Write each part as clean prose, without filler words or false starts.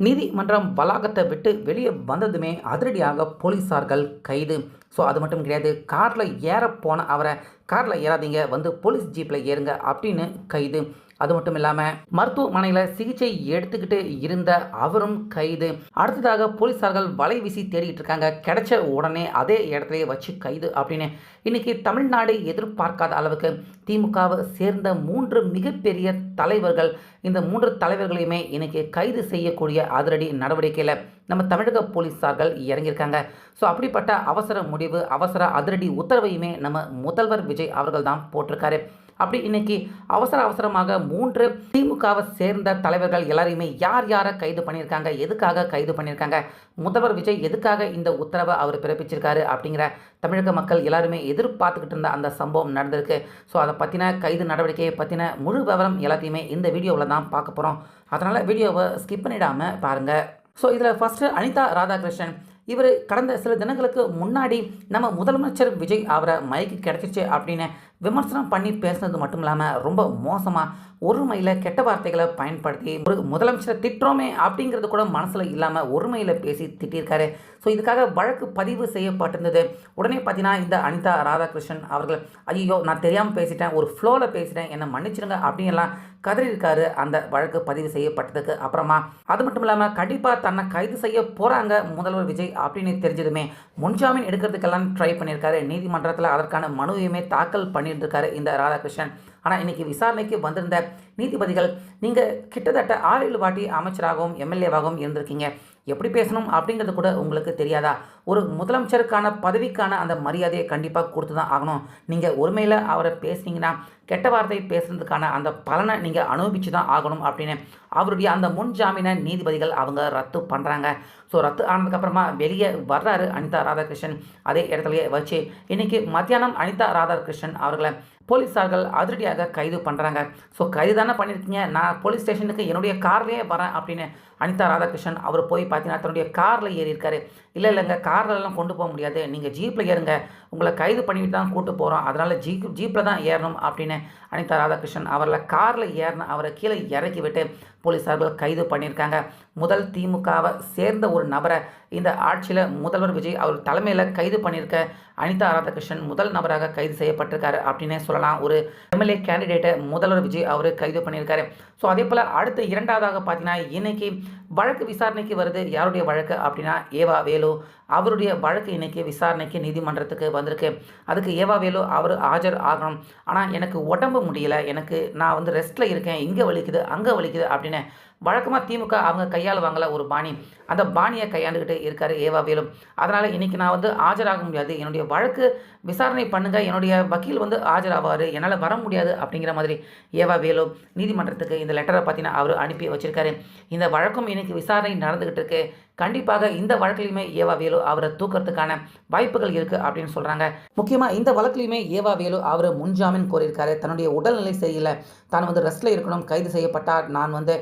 நீதிமன்றம் வளாகத்தை விட்டு வெளியே வந்ததுமே அதிரடியாக போலீஸார்கள் கைது. ஸோ அது மட்டும் கிடையாது, காரில் ஏற போன அவரை காரில் ஏறாதீங்க, வந்து போலீஸ் ஜீப்பில் ஏறுங்க அப்படின்னு கைது. அது மட்டும் இல்லாமல் மருத்துவமனையில் சிகிச்சை எடுத்துக்கிட்டு இருந்த அவரும் கைது. அடுத்ததாக போலீஸார்கள் வலை வீசி தேடிட்டு இருக்காங்க, கிடைச்ச உடனே அதே இடத்துலையே வச்சு கைது அப்படின்னு இன்னைக்கு தமிழ்நாடு எதிர்பார்க்காத அளவுக்கு திமுகவை சேர்ந்த 3 மிகப்பெரிய தலைவர்கள், இந்த 3 தலைவர்களையுமே இன்னைக்கு கைது செய்யக்கூடிய அதிரடி நடவடிக்கையில் நம்ம தமிழக போலீஸார்கள் இறங்கியிருக்காங்க. ஸோ அப்படிப்பட்ட அவசர முடிவு, அவசர அதிரடி உத்தரவையுமே நம்ம முதல்வர் விஜய் அவர்கள் தான் போட்டிருக்காரு. அப்படி இன்னைக்கு அவசரமாக 3 திமுகவை சேர்ந்த தலைவர்கள் எல்லாரையுமே யார் யாரை கைது பண்ணியிருக்காங்க, எதுக்காக கைது பண்ணியிருக்காங்க, முதல்வர் விஜய் எதுக்காக இந்த உத்தரவை அவர் பிறப்பிச்சிருக்காரு அப்படிங்கிற தமிழக மக்கள் எல்லாருமே எதிர்பார்த்துக்கிட்டு இருந்த அந்த சம்பவம் நடந்திருக்கு. ஸோ அதை பற்றின கைது நடவடிக்கையை பற்றின முழு விவரம் எல்லாத்தையுமே இந்த வீடியோவில் தான் பார்க்க போகிறோம். அதனால் வீடியோவை ஸ்கிப் பண்ணிடாமல் பாருங்கள். ஸோ இதில் ஃபஸ்ட்டு அனிதா ராதாகிருஷ்ணன், இவர் கடந்த சில தினங்களுக்கு முன்னாடி நம்ம முதலமைச்சர் விஜய் அவரை மைக்கு கிடச்சிச்சு அப்படின்னு விமர்சனம் பண்ணி பேசுனது மட்டும் இல்லாமல் ரொம்ப மோசமாக ஒருமையில் கெட்ட வார்த்தைகளை பயன்படுத்தி ஒரு முதலமைச்சரை திட்டுறோமே அப்படிங்கிறது கூட மனசில் இல்லாமல் ஒருமையில் பேசி திட்டியிருக்காரு. ஸோ இதுக்காக வழக்கு பதிவு செய்யப்பட்டிருந்தது. உடனே பார்த்தீங்கன்னா இந்த அனிதா ராதாகிருஷ்ணன் அவர்கள், ஐயோ நான் தெரியாமல் பேசிட்டேன், ஒரு ஃப்ளோவில் பேசிட்டேன், என்னை மன்னிச்சிடுங்க அப்படின்லாம் கதறியிருக்காரு அந்த வழக்கு பதிவு செய்யப்பட்டதுக்கு அப்புறமா. அது மட்டும் இல்லாமல் கண்டிப்பாக தன்னை கைது செய்ய போகிறாங்க முதல்வர் விஜய் அப்படின்னு தெரிஞ்சதுமே முன்ஜாமீன் எடுக்கிறதுக்கெல்லாம் ட்ரை பண்ணியிருக்காரு. நீதிமன்றத்தில் அதற்கான மனுவையுமே தாக்கல் பண்ணியிருந்திருக்காரு இந்த ராதாகிருஷ்ணன். ஆனால் இன்றைக்கி விசாரணைக்கு வந்திருந்த நீதிபதிகள், நீங்கள் கிட்டத்தட்ட 6-7 வாட்டி அமைச்சராகவும் எம்எல்ஏவாகவும் இருந்திருக்கீங்க, எப்படி பேசணும் அப்படிங்கிறது கூட உங்களுக்கு தெரியாதா? ஒரு முதலமைச்சருக்கான பதவிக்கான அந்த மரியாதையை கண்டிப்பாக கொடுத்து தான் ஆகணும். நீங்கள் ஒருமையில் அவரை பேசுனீங்கன்னா கெட்ட வார்த்தை பேசுனதுக்கான அந்த பலனை நீங்கள் அனுபவிச்சு தான் ஆகணும் அப்படின்னு அவருடைய அந்த முன்ஜாமீனை நீதிபதிகள் அவங்க ரத்து பண்ணுறாங்க. ஸோ ரத்து ஆனதுக்கப்புறமா வெளியே வர்றாரு அனிதா ராதாகிருஷ்ணன். அதே இடத்துலையே வச்சு இன்றைக்கி மத்தியானம் அனிதா ராதாகிருஷ்ணன் அவர்களை போலீஸார்கள் அதிரடியாக கைது பண்ணுறாங்க. ஸோ கைது தானே பண்ணியிருக்கீங்க, நான் போலீஸ் ஸ்டேஷனுக்கு என்னுடைய கார்லேயே வரேன் அப்படின்னு அனிதா ராதாகிருஷ்ணன் அவர் போய் பார்த்தீங்கன்னா தன்னுடைய காரில் ஏறியிருக்காரு. இல்லைங்க, கார்லலாம் கொண்டு போக முடியாது, நீங்கள் ஜீப்பில் ஏறுங்க, உங்களை கைது பண்ணிவிட்டு தான் கூட்டு போகிறோம், அதனால் ஜீப்பில் தான் ஏறணும் அப்படின்னு அனிதா ராதாகிருஷ்ணன் அவரில் காரில் ஏறின அவரை கீழே இறக்கி விட்டு போலீஸார்கள் கைது பண்ணியிருக்காங்க. முதல் திமுகவை சேர்ந்த ஒரு நபரை இந்த ஆட்சியில் முதல்வர் விஜய் அவர் தலைமையில் கைது பண்ணியிருக்க அனிதா ராதாகிருஷ்ணன் முதல் நபராக கைது செய்யப்பட்டிருக்காரு அப்படின்னே சொல்லலாம். ஒரு எம்எல்ஏ கேண்டிடேட்டை முதல்வர் விஜய் அவர் கைது பண்ணியிருக்காரு. ஸோ அதே போல் அடுத்த 2வதாக பார்த்தீங்கன்னா இன்னைக்கு வழக்கு விசாரணைக்கு வருது. யாருடைய வழக்கு அப்படின்னா ஏவா வேலு அவருடைய வழக்கு இன்னைக்கு விசாரணைக்கு நீதிமன்றத்துக்கு வந்திருக்கு. அதுக்கு ஏவா வேலு அவர் ஆஜர் ஆகணும். ஆனால் எனக்கு உடம்பு முடியல, நான் வந்து ரெஸ்ட்டில் இருக்கேன், இங்கே வலிக்குது அங்கே வலிக்குது அப்படின்னு வழக்கமாக திமுக அவங்க கையாளுவாங்கள ஒரு பாணி, அந்த பாணியை கையாண்டுக்கிட்டு இருக்கார் ஏவா வேலு. அதனால் இன்றைக்கி நான் வந்து ஆஜராக முடியாது, என்னுடைய வழக்கு விசாரணை பண்ணுங்கள், என்னுடைய வக்கீல் வந்து ஆஜராவார், என்னால் வர முடியாது அப்படிங்கிற மாதிரி ஏவா வேலு நீதிமன்றத்துக்கு இந்த லெட்டரை பார்த்தீங்கன்னா அவர் அனுப்பி வச்சிருக்காரு. இந்த வழக்கும் இன்றைக்கி விசாரணை நடந்துக்கிட்டு இருக்கு. கண்டிப்பாக இந்த வழக்கிலையுமே ஏவா வேலு அவரை தூக்கிறதுக்கான வாய்ப்புகள் இருக்குது அப்படின்னு சொல்கிறாங்க. முக்கியமாக இந்த வழக்கிலையுமே ஏவா வேலு அவர் முன்ஜாமீன் கோரியிருக்காரு. தன்னுடைய உடல்நிலை சரியில்லை, தான் வந்து ரெஸ்ட்டில் இருக்கணும், கைது செய்யப்பட்டால் நான் வந்து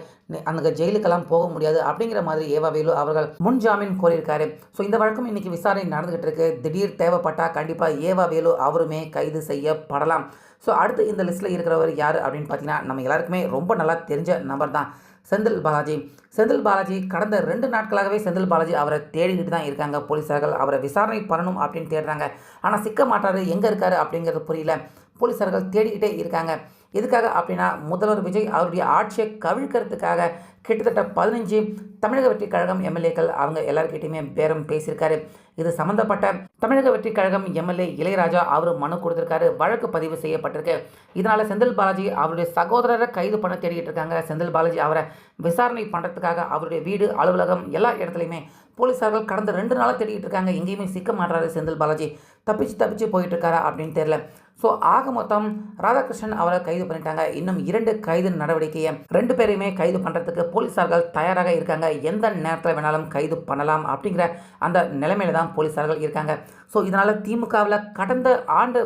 அந்த ஜெயிலுக்கெல்லாம் போக முடியாது அப்படிங்கிற மாதிரி ஏவா வேலு அவர்கள் முன்ஜாமீன் கோரியிருக்காரு. ஸோ இந்த வழக்கம் இன்றைக்கி விசாரணை நடந்துகிட்டு இருக்கு. திடீர் தேவைப்பட்டால் கண்டிப்பாக ஏவா வேலு அவருமே கைது செய்யப்படலாம். ஸோ அடுத்து இந்த லிஸ்ட்டில் இருக்கிறவர் யார் அப்படின்னு பார்த்தீங்கன்னா நம்ம எல்லாருக்குமே ரொம்ப நல்லா தெரிஞ்ச நபர் தான் செந்தில் பாலாஜி. செந்தில் பாலாஜி கடந்த 2 நாட்களாகவே செந்தில் பாலாஜி அவரை தேடிக்கிட்டு தான் இருக்காங்க. போலீஸார்கள் அவரை விசாரணை பண்ணணும் அப்படின்னு தேடுறாங்க. ஆனால் சிக்க மாட்டாரு, எங்கே இருக்காரு அப்படிங்கிறது புரியல. போலீஸார்கள் தேடிக்கிட்டே இருக்காங்க. எதுக்காக அப்படின்னா முதல்வர் விஜய் அவருடைய ஆட்சியை கவிழ்க்கிறதுக்காக கிட்டத்தட்ட 15 தமிழக வெற்றி கழகம் எம்எல்ஏக்கள் அவங்க எல்லாருக்கிட்டையுமே பேரம் பேசியிருக்காரு. இது சம்மந்தப்பட்ட தமிழக வெற்றி கழகம் எம்எல்ஏ இளையராஜா அவர் மனு கொடுத்துருக்காரு. வழக்கு பதிவு செய்யப்பட்டிருக்கு. இதனால் செந்தில் பாலாஜி அவருடைய சகோதரரை கைது பண்ண தேடிட்டு இருக்காங்க. செந்தில் பாலாஜி அவரை விசாரணை பண்ணுறதுக்காக அவருடைய வீடு, அலுவலகம் எல்லா இடத்துலையுமே போலீஸார்கள் கடந்த 2 நாளாக தேடிட்டு இருக்காங்க. எங்கேயுமே சிக்க மாட்டாரு செந்தில் பாலாஜி, தப்பிச்சு போயிட்டு இருக்காரா அப்படின்னு தெரியல. ஸோ ஆக மொத்தம் ராதாகிருஷ்ணன் அவரை கைது பண்ணிட்டாங்க. இன்னும் 2 கைது நடவடிக்கையை 2 பேரையுமே கைது பண்ணுறதுக்கு போலீஸார்கள் தயாராக இருக்காங்க. எந்த நேரத்தில் வேணாலும் கைது பண்ணலாம் அப்படிங்கிற அந்த நிலைமையில தான் போலீஸார்கள் இருக்காங்க. ஸோ இதனால் திமுகவில்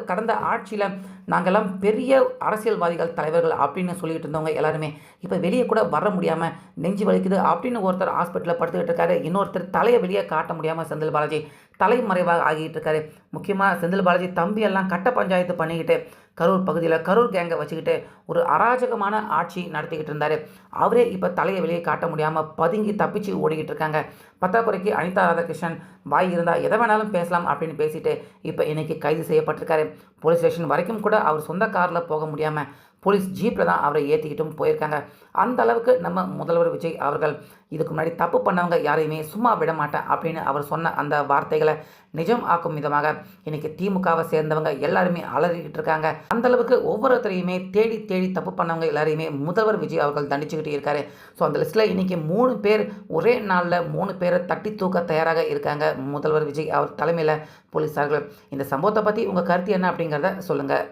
கடந்த ஆட்சியில் நாங்கள்லாம் பெரிய அரசியல்வாதிகள், தலைவர்கள் அப்படின்னு சொல்லிட்டு இருந்தவங்க எல்லாருமே இப்போ வெளியே கூட வர முடியாமல் நெஞ்சு வலிக்குது அப்படின்னு ஒருத்தர் ஹாஸ்பிட்டலில் படுத்துக்கிட்டு இருக்காரு. இன்னொருத்தர் தலையை வெளியே காட்ட முடியாமல் செந்தில் பாலாஜி தலைமறைவாக ஆகிட்டு இருக்காரு. முக்கியமாக செந்தில் பாலாஜி தம்பியெல்லாம் கட்ட பஞ்சாயத்து பண்ணிக்கிட்டு கரூர் பகுதியில் கரூர் கேங்கை வச்சுக்கிட்டு ஒரு அராஜகமான ஆட்சி நடத்திக்கிட்டு இருந்தார். அவரே இப்போ தலையை வெளியே காட்ட முடியாமல் பதுங்கி தப்பிச்சு ஓடிக்கிட்டு இருக்காங்க. பத்தாக்குறைக்கு அனிதா ராதாகிருஷ்ணன் வாய் இருந்தால் எதை வேணாலும் பேசலாம் அப்படின்னு பேசிட்டு இப்போ இன்னைக்கு கைது செய்யப்பட்டிருக்காரு. போலீஸ் ஸ்டேஷன் வரைக்கும் கூட அவர் சொந்த காரில் போக முடியாமல் போலீஸ் ஜீப்பில் தான் அவரை ஏற்றிக்கிட்டும் போயிருக்காங்க. அந்த அளவுக்கு நம்ம முதல்வர் விஜய் அவர்கள் இதுக்கு முன்னாடி தப்பு பண்ணவங்க யாரையுமே சும்மா விட மாட்டேன் அப்படின்னு அவர் சொன்ன அந்த வார்த்தைகளை நிஜம் ஆக்கும் விதமாக இன்னைக்கு திமுகவை சேர்ந்தவங்க எல்லாருமே அலறிக்கிட்டு இருக்காங்க. அந்த அளவுக்கு ஒவ்வொருத்தரையுமே தேடி தேடி தப்பு பண்ணவங்க எல்லாரையுமே முதல்வர் விஜய் அவர்கள் தண்டிச்சுக்கிட்டு இருக்காரு. ஸோ அந்த லிஸ்ட்டில் இன்னைக்கு 3 பேர் ஒரே நாளில் 3 பேரை தட்டி தூக்க தயாராக இருக்காங்க முதல்வர் விஜய் அவர் தலைமையில் போலீஸார்கள். இந்த சம்பவத்தை பற்றி உங்கள் கருத்து என்ன அப்படிங்கிறத சொல்லுங்கள்.